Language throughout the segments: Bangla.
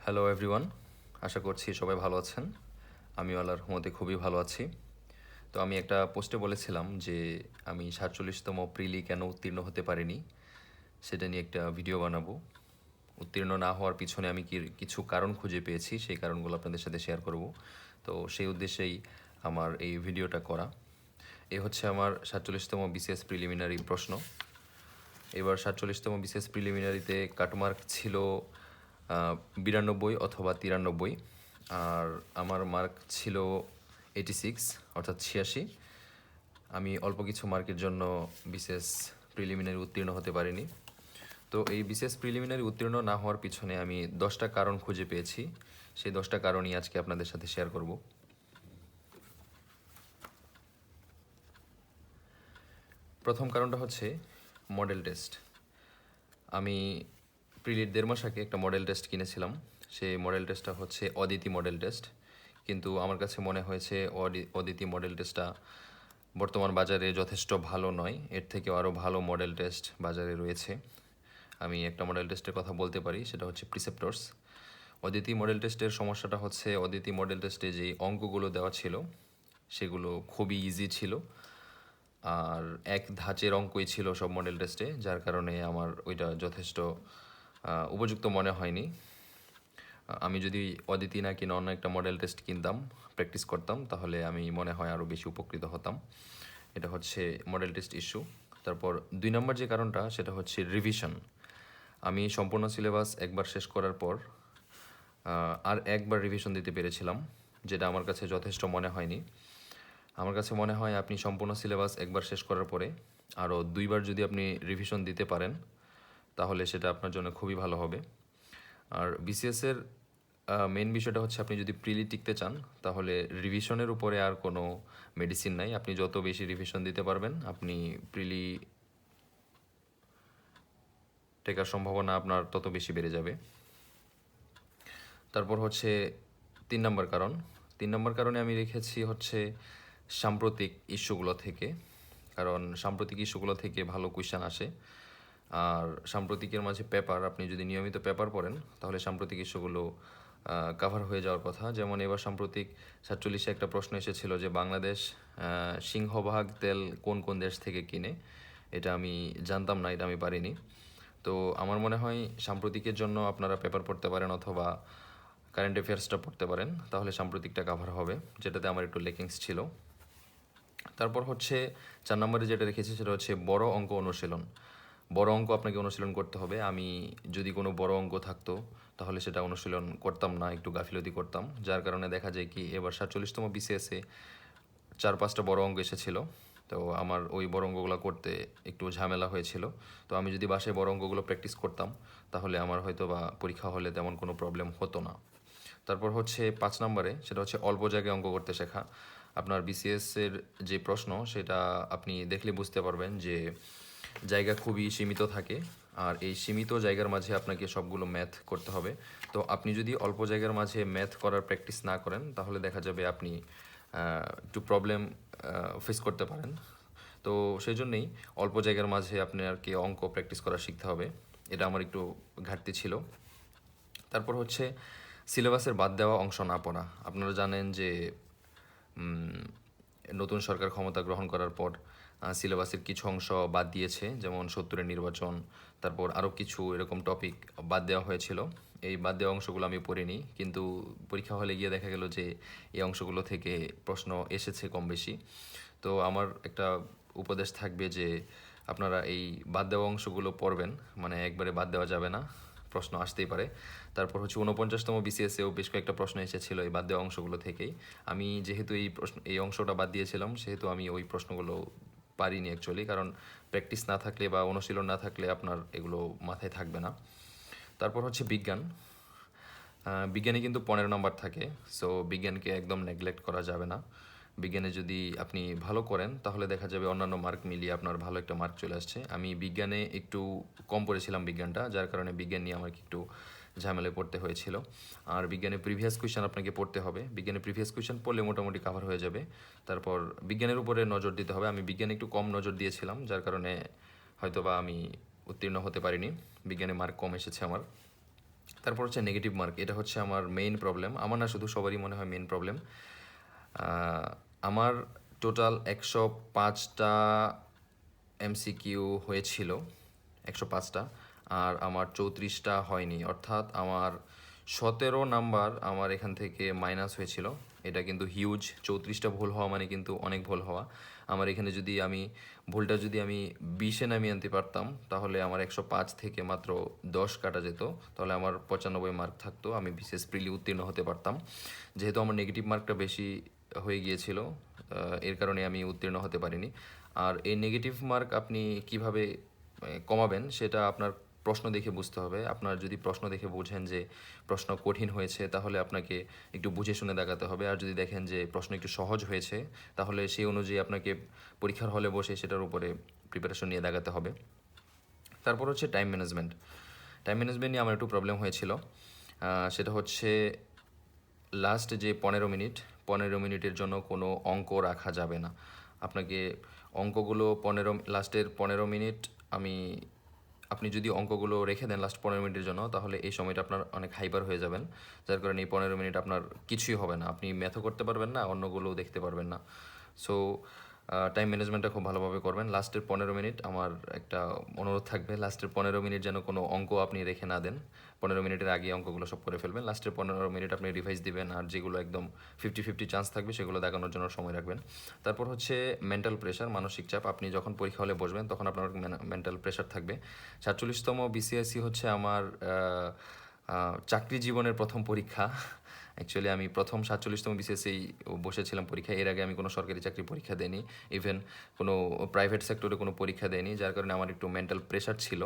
হ্যালো এভরিওয়ান, আশা করছি সবাই ভালো আছেন। আমিও আল্লাহর রহমতে খুবই ভালো আছি। তো আমি একটা পোস্টে বলেছিলাম যে আমি ৪৭তম প্রিলি কেন উত্তীর্ণ হতে পারিনি সেটা নিয়ে একটা ভিডিও বানাবো। উত্তীর্ণ না হওয়ার পিছনে আমি কিছু কারণ খুঁজে পেয়েছি, সেই কারণগুলো আপনাদের সাথে শেয়ার করব। তো সেই উদ্দেশ্যেই আমার এই ভিডিওটা করা। এ হচ্ছে আমার ৪৭তম বিসিএস প্রিলিমিনারি প্রশ্ন। এবার ৪৭তম বিসিএস প্রিলিমিনারিতে কাটমার্ক ছিল ৯২ অথবা ৯৩, আর আমার মার্ক ছিল 86 অর্থাৎ ৮৬। আমি অল্প কিছু মার্কের জন্য বিসিএস প্রিলিমিনারি উত্তীর্ণ হতে পারিনি। তো এই বিসিএস প্রিলিমিনারি উত্তীর্ণ না হওয়ার পিছনে আমি 10টা কারণ খুঁজে পেয়েছি। সেই 10টা কারণই আজকে আপনাদের সাথে শেয়ার করব। প্রথম কারণটা হচ্ছে মডেল টেস্ট। আমি প্রিলির ১.৫ মাস আগে একটা মডেল টেস্ট কিনেছিলাম। সেই মডেল টেস্টটা হচ্ছে অদিতি মডেল টেস্ট, কিন্তু আমার কাছে মনে হয়েছে অদিতি মডেল টেস্টটা বর্তমান বাজারে যথেষ্ট ভালো নয়, এর থেকেও আরও ভালো মডেল টেস্ট বাজারে রয়েছে। আমি একটা মডেল টেস্টের কথা বলতে পারি, সেটা হচ্ছে প্রিসেপ্টরস। অদিতি মডেল টেস্টের সমস্যাটা হচ্ছে অদিতি মডেল টেস্টে যে অঙ্কগুলো দেওয়া ছিল সেগুলো খুবই ইজি ছিল, আর এক ধাঁচের অঙ্কই ছিল সব মডেল টেস্টে, যার কারণে আমার ওইটা যথেষ্ট উপযুক্ত মনে হয়নি। আমি যদি অদিতি না কিনে অন্য একটা মডেল টেস্ট কিনতাম, প্র্যাকটিস করতাম, তাহলে আমি মনে হয় আরও বেশি উপকৃত হতাম। এটা হচ্ছে মডেল টেস্ট ইস্যু। তারপর ২ নম্বর যে কারণটা সেটা হচ্ছে রিভিশন। আমি সম্পূর্ণ সিলেবাস একবার শেষ করার পর আর একবার রিভিশন দিতে পেরেছিলাম, যেটা আমার কাছে যথেষ্ট মনে হয়নি। আমার কাছে মনে হয় আপনি সম্পূর্ণ সিলেবাস একবার শেষ করার পরে আরও 2বার যদি আপনি রিভিশন দিতে পারেন তাহলে সেটা আপনার জন্য খুবই ভালো হবে। আর বিসিএসের মেন বিষয়টা হচ্ছে আপনি যদি প্রিলি টিকতে চান তাহলে রিভিশনের উপরে আর কোনো মেডিসিন নাই। আপনি যত বেশি রিভিশন দিতে পারবেন আপনি প্রিলি টেকার সম্ভাবনা আপনার তত বেশি বেড়ে যাবে। তারপর হচ্ছে 3 নম্বর কারণ। 3 নম্বর কারণে আমি রেখেছি হচ্ছে সাম্প্রতিক ইস্যুগুলো থেকে, কারণ সাম্প্রতিক ইস্যুগুলো থেকে ভালো কোয়েশ্চেন আসে। আর সাম্প্রতিকের মাঝে পেপার, আপনি যদি নিয়মিত পেপার পড়েন তাহলে সাম্প্রতিক ইস্যুগুলো কাভার হয়ে যাওয়ার কথা। যেমন এবার সাম্প্রতিক 47-এ একটা প্রশ্ন এসেছিল যে বাংলাদেশ সিংহভাগ তেল কোন কোন দেশ থেকে কিনে। এটা আমি জানতাম না, এটা আমি পারিনি। তো আমার মনে হয় সাম্প্রতিকের জন্য আপনারা পেপার পড়তে পারেন অথবা কারেন্ট অ্যাফেয়ার্সটা পড়তে পারেন, তাহলে সাম্প্রতিকটা কাভার হবে, যেটাতে আমার একটু লেকিংস ছিল। তারপর হচ্ছে 4 নম্বরে যেটা রেখেছি সেটা হচ্ছে বড় অঙ্ক অনুশীলন। বড় অঙ্ক আপনাকে অনুশীলন করতে হবে। আমি যদি কোনো বড় অঙ্ক থাকতো তাহলে সেটা অনুশীলন করতাম না, একটু গাফিলতি করতাম, যার কারণে দেখা যায় কি এবার 47তম বিসিএসে 4-5টা বড় অঙ্ক এসেছিল। তো আমার ওই বড় অঙ্কগুলো করতে একটু ঝামেলা হয়েছিল। তো আমি যদি বাসায় বড় অঙ্কগুলো প্র্যাকটিস করতাম তাহলে আমার হয়তো বা পরীক্ষা হলে তেমন কোনো প্রবলেম হতো না। তারপর হচ্ছে 5 নম্বরে সেটা হচ্ছে অল্প জায়গায় অঙ্ক করতে শেখা। আপনার বিসিএসের যে প্রশ্ন সেটা আপনি দেখলে বুঝতে পারবেন যে জায়গা খুবই সীমিত থাকে, আর এই সীমিত জায়গার মাঝে আপনাকে সবগুলো ম্যাথ করতে হবে। তো আপনি যদি অল্প জায়গার মাঝে ম্যাথ করার প্র্যাকটিস না করেন তাহলে দেখা যাবে আপনি একটু প্রবলেম ফেস করতে পারেন। তো সেই জন্যেই অল্প জায়গার মাঝে আপনাকে অঙ্ক প্র্যাকটিস করা শিখতে হবে, এটা আমার একটু ঘাটতি ছিল। তারপর হচ্ছে সিলেবাসের বাদ দেওয়া অংশ না পড়া। আপনারা জানেন যে নতুন সরকার ক্ষমতা গ্রহণ করার পর সিলেবাসের কিছু অংশ বাদ দিয়েছে, যেমন 70-এর নির্বাচন, তারপর আরও কিছু এরকম টপিক বাদ দেওয়া হয়েছিল। এই বাদ দেওয়া অংশগুলো আমি পড়িনি, কিন্তু পরীক্ষা হলে গিয়ে দেখা গেল যে এই অংশগুলো থেকে প্রশ্ন এসেছে কম বেশি। তো আমার একটা উপদেশ থাকবে যে আপনারা এই বাদ দেওয়া অংশগুলো পড়বেন, মানে একবারে বাদ দেওয়া যাবে না, প্রশ্ন আসতেই পারে। তারপর হচ্ছে 49তম বিসিএসেও বেশ কয়েকটা প্রশ্ন এসেছিল এই বাদ দেওয়া অংশগুলো থেকেই। আমি যেহেতু এই অংশটা বাদ দিয়েছিলাম সেহেতু আমি ওই প্রশ্নগুলো পারিনি অ্যাকচুয়ালি, কারণ প্র্যাকটিস না থাকলে বা অনুশীলন না থাকলে আপনার এগুলো মাথায় থাকবে না। তারপর হচ্ছে বিজ্ঞান। বিজ্ঞানে কিন্তু 15 নম্বর থাকে, সো বিজ্ঞানকে একদম নেগলেক্ট করা যাবে না। বিজ্ঞানে যদি আপনি ভালো করেন তাহলে দেখা যাবে অন্যান্য মার্ক মিলিয়ে আপনার ভালো একটা মার্ক চলে আসছে। আমি বিজ্ঞানে একটু কম পড়েছিলাম বিজ্ঞানটা, যার কারণে বিজ্ঞান নিয়ে আমাকে একটু ঝামেলায় পড়তে হয়েছিল। আর বিজ্ঞানে প্রিভিয়াস কোয়েশ্চেন আপনাকে পড়তে হবে, বিজ্ঞানে প্রিভিয়াস কোয়েশ্চেন পড়লে মোটামুটি কাভার হয়ে যাবে। তারপর বিজ্ঞানের উপরে নজর দিতে হবে। আমি বিজ্ঞানে একটু কম নজর দিয়েছিলাম, যার কারণে হয়তোবা আমি উত্তীর্ণ হতে পারিনি, বিজ্ঞানে মার্ক কম এসেছে আমার। তারপর হচ্ছে নেগেটিভ মার্ক, এটা হচ্ছে আমার মেইন প্রবলেম, আমার না শুধু সবারই মনে হয় মেইন প্রবলেম। আমার টোটাল 105টা এমসিকিউ হয়েছিল, 105টা, আর আমার 34টা হয়নি, অর্থাৎ আমার 17 নাম্বার আমার এখান থেকে মাইনাস হয়েছিল। এটা কিন্তু হিউজ, 34টা ভুল হওয়া মানে কিন্তু অনেক ভুল হওয়া। আমার এখানে যদি আমি ভুলটা যদি আমি 20-এ নামিয়ে আনতে পারতাম, তাহলে আমার 105 থেকে মাত্র 10 কাটা যেত, তাহলে আমার 95 মার্ক থাকতো, আমি বিশেষ প্রিলি উত্তীর্ণ হতে পারতাম। যেহেতু আমার নেগেটিভ মার্কটা বেশি হয়ে গিয়েছিল, এর কারণে আমি উত্তীর্ণ হতে পারিনি। আর এই নেগেটিভ মার্ক আপনি কিভাবে কমাবেন সেটা আপনার প্রশ্ন দেখে বুঝতে হবে। আপনার যদি প্রশ্ন দেখে বোঝেন যে প্রশ্ন কঠিন হয়েছে, তাহলে আপনাকে একটু বুঝে শুনে দেখাতে হবে। আর যদি দেখেন যে প্রশ্ন একটু সহজ হয়েছে, তাহলে সেই অনুযায়ী আপনাকে পরীক্ষার হলে বসে সেটার উপরে প্রিপারেশন নিয়ে দেখাতে হবে। তারপর হচ্ছে টাইম ম্যানেজমেন্ট। টাইম ম্যানেজমেন্ট নিয়ে আমার একটু প্রবলেম হয়েছিল। সেটা হচ্ছে লাস্ট যে 15 মিনিট, 15 মিনিটের জন্য কোনো অঙ্ক রাখা যাবে না। আপনাকে অঙ্কগুলো লাস্টের 15 মিনিট, আমি আপনি যদি অঙ্কগুলো রেখে দেন লাস্ট 15 মিনিটের জন্য, তাহলে এই সময়টা আপনার অনেক হাইপার হয়ে যাবেন, যার কারণে এই 15 মিনিট আপনার কিছুই হবে না, আপনি ম্যাথও করতে পারবেন না, অন্যগুলোও দেখতে পারবেন না। সো টাইম ম্যানেজমেন্টটা খুব ভালোভাবে করবেন। লাস্টের 15 মিনিট আমার একটা অনুরোধ থাকবে, লাস্টের 15 মিনিট যেন কোনো অঙ্ক আপনি রেখে না দেন। 15 মিনিটের আগে অঙ্কগুলো সব করে ফেলবেন, লাস্টের 15 মিনিট আপনি রিভাইজ দিবেন, আর যেগুলো একদম 50-50 চান্স থাকবে সেগুলো দেখানোর জন্য সময় রাখবেন। তারপর হচ্ছে মেন্টাল প্রেশার, মানসিক চাপ। আপনি যখন পরীক্ষা হলে বসবেন তখন আপনার মেন্টাল প্রেশার থাকবে। 47তম বিসিএসসি হচ্ছে আমার চাকরি জীবনের প্রথম পরীক্ষা। অ্যাকচুয়ালি আমি প্রথম 47তম বিসিএসসি বসেছিলাম পরীক্ষা, এর আগে আমি কোনো সরকারি চাকরি পরীক্ষা দেইনি, ইভেন কোনো প্রাইভেট সেক্টরে কোনো পরীক্ষা দেইনি, যার কারণে আমার একটু মেন্টাল প্রেশার ছিল।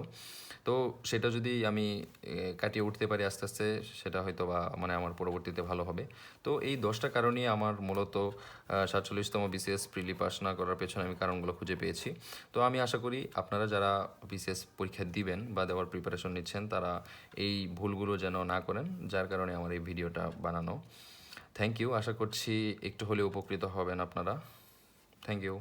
তো সেটা যদি আমি কাটিয়ে উঠতে পারি আস্তে আস্তে, সেটা হয়তো বা মানে আমার পরবর্তীতে ভালো হবে। তো এই 10টা কারণই আমার মূলত 47তম বিসিএস প্রিলি পাস না করার পেছনে আমি কারণগুলো খুঁজে পেয়েছি। তো আমি আশা করি আপনারা যারা বিসিএস পরীক্ষা দিবেন বা দেওয়ার প্রিপারেশন নিচ্ছেন, তারা এই ভুলগুলো যেন না করেন, যার কারণে আমার এই ভিডিওটা বানানো। থ্যাংক ইউ, আশা করছি একটু হলেও উপকৃত হবেন আপনারা। Thank you.